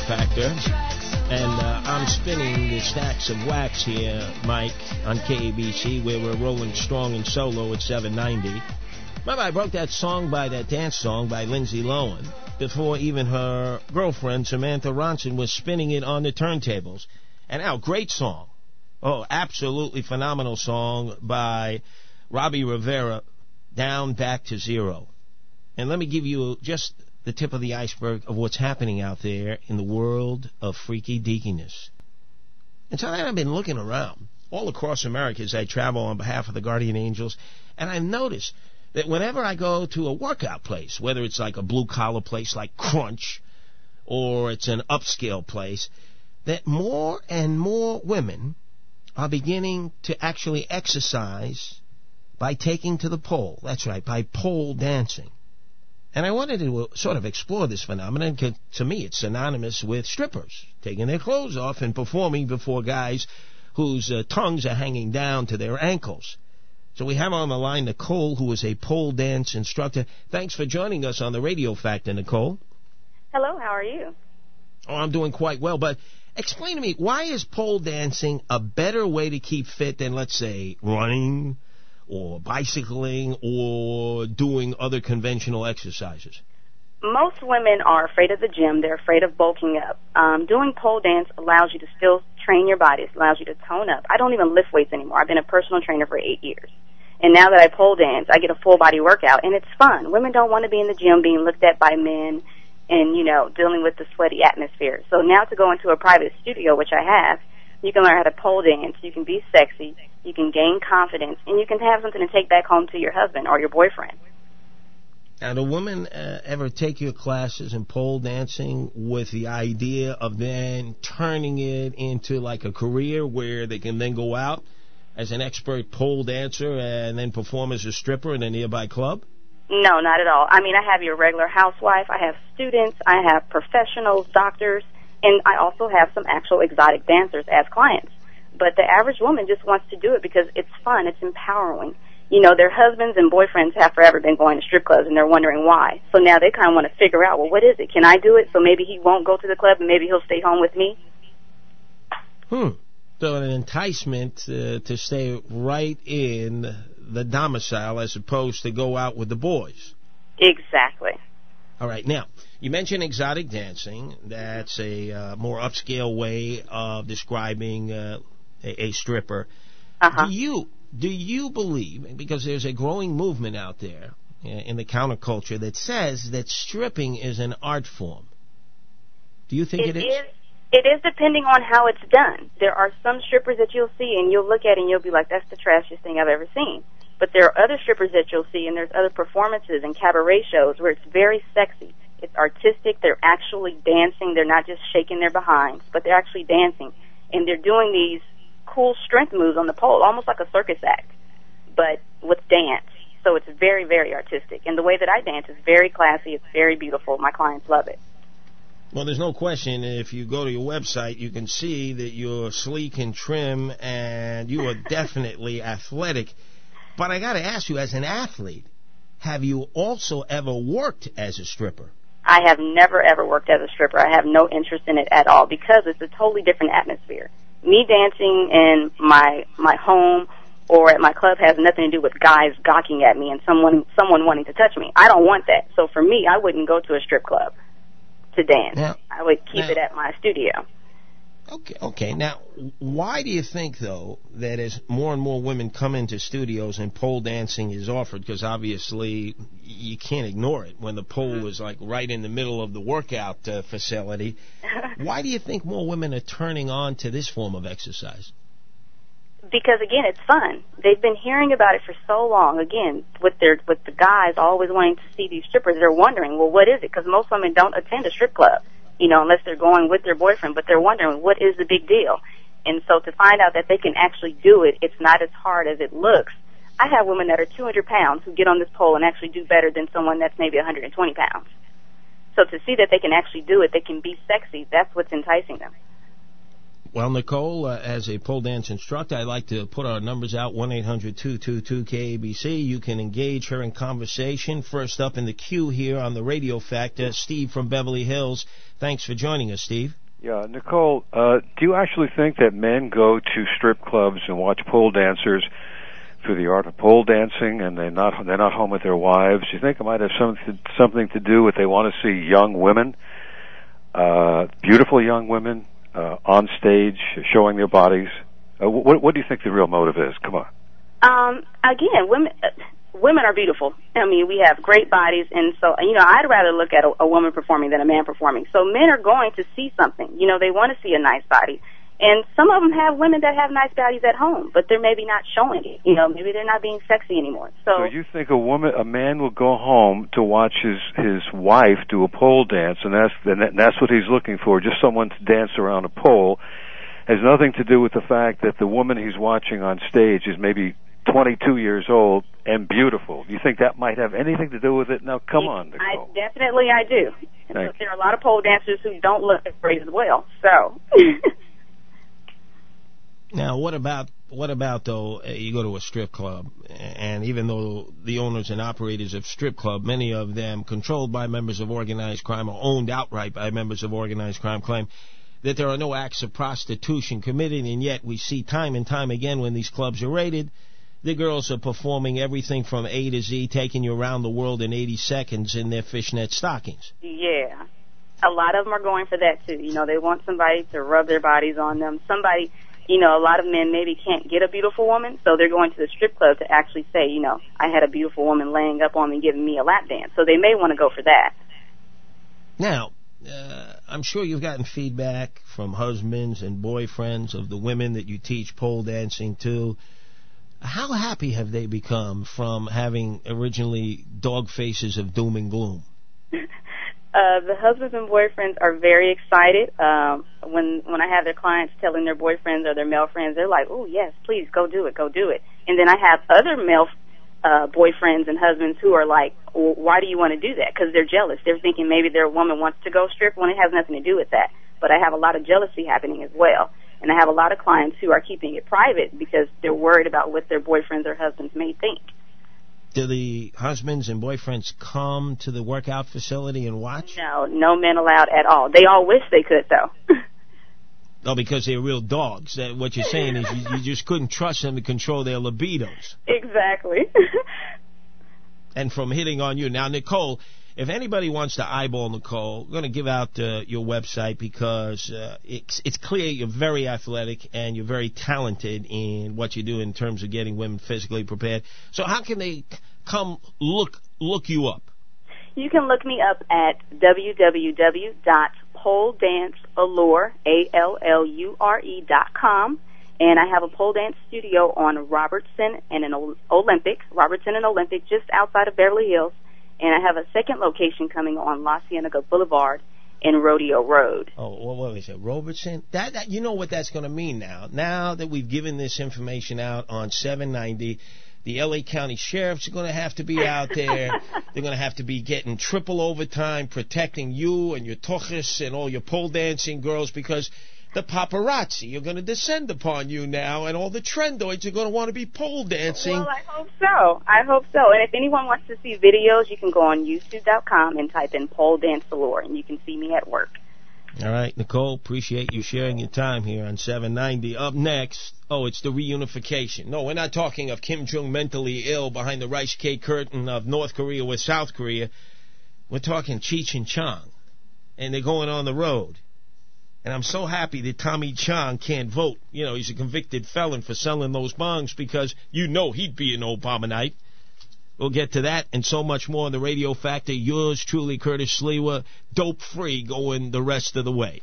Factor. And I'm spinning the stacks of wax here, Mike, on KABC, where we're rolling strong and solo at 790. Remember, I broke that dance song by Lindsay Lohan before even her girlfriend, Samantha Ronson, was spinning it on the turntables. And now, great song. Oh, absolutely phenomenal song by Robbie Rivera, Down, Back to Zero. And let me give you just the tip of the iceberg of what's happening out there in the world of freaky deakiness. And so I've been looking around all across America as I travel on behalf of the Guardian Angels, and I've noticed that whenever I go to a workout place, whether it's like a blue-collar place like Crunch or it's an upscale place, that more and more women are beginning to actually exercise by taking to the pole. That's right, by pole dancing. And I wanted to sort of explore this phenomenon because, to me, it's synonymous with strippers taking their clothes off and performing before guys whose tongues are hanging down to their ankles. So we have on the line Nicole, who is a pole dance instructor. Thanks for joining us on the Radio Factor, Nicole. Hello, how are you? Oh, I'm doing quite well, but explain to me, why is pole dancing a better way to keep fit than, let's say, running or bicycling or doing other conventional exercises? Most women are afraid of the gym. They're afraid of bulking up. Doing pole dance allows you to still train your body. It allows you to tone up. I don't even lift weights anymore. I've been a personal trainer for 8 years. And now that I pole dance, I get a full body workout, and it's fun. Women don't want to be in the gym being looked at by men and, dealing with the sweaty atmosphere. So now to go into a private studio, which I have, you can learn how to pole dance. You can be sexy. You can gain confidence, and you can have something to take back home to your husband or your boyfriend. Now, do women ever take your classes in pole dancing with the idea of then turning it into like a career where they can then go out as an expert pole dancer and then perform as a stripper in a nearby club? No, not at all. I mean, I have your regular housewife. I have students. I have professionals, doctors, and I also have some actual exotic dancers as clients. But the average woman just wants to do it because it's fun. It's empowering. Their husbands and boyfriends have forever been going to strip clubs, and they're wondering why. So now they kind of want to figure out, well, what is it? Can I do it? So maybe he won't go to the club, and maybe he'll stay home with me. So an enticement to stay right in the domicile as opposed to go out with the boys. Exactly. All right. Now, you mentioned exotic dancing. That's a more upscale way of describing a stripper. Uh-huh. Do you believe, because there's a growing movement out there in the counterculture that says that stripping is an art form? Do you think it is? It is depending on how it's done. There are some strippers that you'll see and you'll look at it and you'll be like, that's the trashiest thing I've ever seen. But there are other strippers that you'll see, and there's other performances and cabaret shows where it's very sexy. It's artistic. They're actually dancing. They're not just shaking their behinds, but they're actually dancing. And they're doing these cool strength moves on the pole, almost like a circus act, but with dance. So it's very, very artistic. And the way that I dance is very classy. It's very beautiful. My clients love it. Well, there's no question. If you go to your website, you can see that you're sleek and trim, and you are definitely athletic. But I got to ask you, as an athlete, have you also ever worked as a stripper? I have never, ever worked as a stripper. I have no interest in it at all because it's a totally different atmosphere. Me dancing in my home or at my club has nothing to do with guys gawking at me and someone wanting to touch me. I don't want that. So for me, I wouldn't go to a strip club to dance. I would keep it at my studio. Okay. Now, why do you think, though, that as more and more women come into studios and pole dancing is offered, because obviously you can't ignore it when the pole is like right in the middle of the workout facility, why do you think more women are turning on to this form of exercise? Because, again, it's fun. They've been hearing about it for so long. Again, with the guys always wanting to see these strippers, they're wondering, well, what is it? Because most women don't attend a strip club, unless they're going with their boyfriend, but they're wondering, what is the big deal? And so to find out that they can actually do it, it's not as hard as it looks. I have women that are 200 pounds who get on this pole and actually do better than someone that's maybe 120 pounds. So to see that they can actually do it, they can be sexy, that's what's enticing them. Well, Nicole, as a pole dance instructor, I'd like to put our numbers out, 1-800-222-KABC. You can engage her in conversation. First up in the queue here on the Radio Factor, Steve from Beverly Hills. Thanks for joining us, Steve. Yeah, Nicole, do you actually think that men go to strip clubs and watch pole dancers through the art of pole dancing, and they're not home with their wives? Do you think it might have something to do with they want to see young women, beautiful young women, on stage showing their bodies? What do you think the real motive is? Come on. Again, women are beautiful. I mean, we have great bodies, and so, I'd rather look at a woman performing than a man performing. So men are going to see something. They want to see a nice body. And some of them have women that have nice bodies at home, but they're maybe not showing it. Maybe they're not being sexy anymore. So you think a man will go home to watch his wife do a pole dance, and that's what he's looking for, just someone to dance around a pole, has nothing to do with the fact that the woman he's watching on stage is maybe 22 years old and beautiful. Do you think that might have anything to do with it? Now, come on, Nicole. I do. There are a lot of pole dancers who don't look great as well. So. Now, what about though? You go to a strip club, and even though the owners and operators of strip club, many of them controlled by members of organized crime or owned outright by members of organized crime, claim that there are no acts of prostitution committed, and yet we see time and time again when these clubs are raided, the girls are performing everything from A to Z, taking you around the world in 80 seconds in their fishnet stockings. Yeah. A lot of them are going for that, too. They want somebody to rub their bodies on them. Somebody, a lot of men maybe can't get a beautiful woman, so they're going to the strip club to actually say, I had a beautiful woman laying up on me giving me a lap dance. So they may want to go for that. Now, I'm sure you've gotten feedback from husbands and boyfriends of the women that you teach pole dancing to. How happy have they become from having originally dog faces of doom and gloom? The husbands and boyfriends are very excited. When I have their clients telling their boyfriends or their male friends, they're like, "Oh yes, please go do it, go do it." And then I have other male boyfriends and husbands who are like, well, "Why do you want to do that?" Because they're jealous. They're thinking maybe their woman wants to go strip when it has nothing to do with that. But I have a lot of jealousy happening as well. And I have a lot of clients who are keeping it private because they're worried about what their boyfriends or husbands may think. Do the husbands and boyfriends come to the workout facility and watch? No men allowed at all. They all wish they could, though. No, because they're real dogs. What you're saying is you just couldn't trust them to control their libidos. Exactly. And from hitting on you. Now, Nicole, if anybody wants to eyeball Nicole, I'm going to give out your website because it's clear you're very athletic and you're very talented in what you do in terms of getting women physically prepared. So how can they come look you up? You can look me up at www.poledanceallure.com. And I have a pole dance studio on Robertson and Olympic, just outside of Beverly Hills. And I have a second location coming on La Cienega Boulevard and Rodeo Road. Oh, what was it, Robertson? That you know what that's going to mean now. Now that we've given this information out on 790, the L.A. County Sheriffs are going to have to be out there. They're going to have to be getting triple overtime protecting you and your toches and all your pole dancing girls because the paparazzi are going to descend upon you now, and all the trendoids are going to want to be pole dancing. Well, I hope so. And if anyone wants to see videos, you can go on YouTube.com and type in Pole Dance Allure, and you can see me at work. All right, Nicole, appreciate you sharing your time here on 790. Up next, it's the reunification. No, we're not talking of Kim Jong mentally ill behind the rice cake curtain of North Korea with South Korea. We're talking Cheech and Chong, and they're going on the road. And I'm so happy that Tommy Chong can't vote. He's a convicted felon for selling those bongs because he'd be an Obamanite. We'll get to that and so much more on the Radio Factor. Yours truly, Curtis Sliwa, dope-free, going the rest of the way.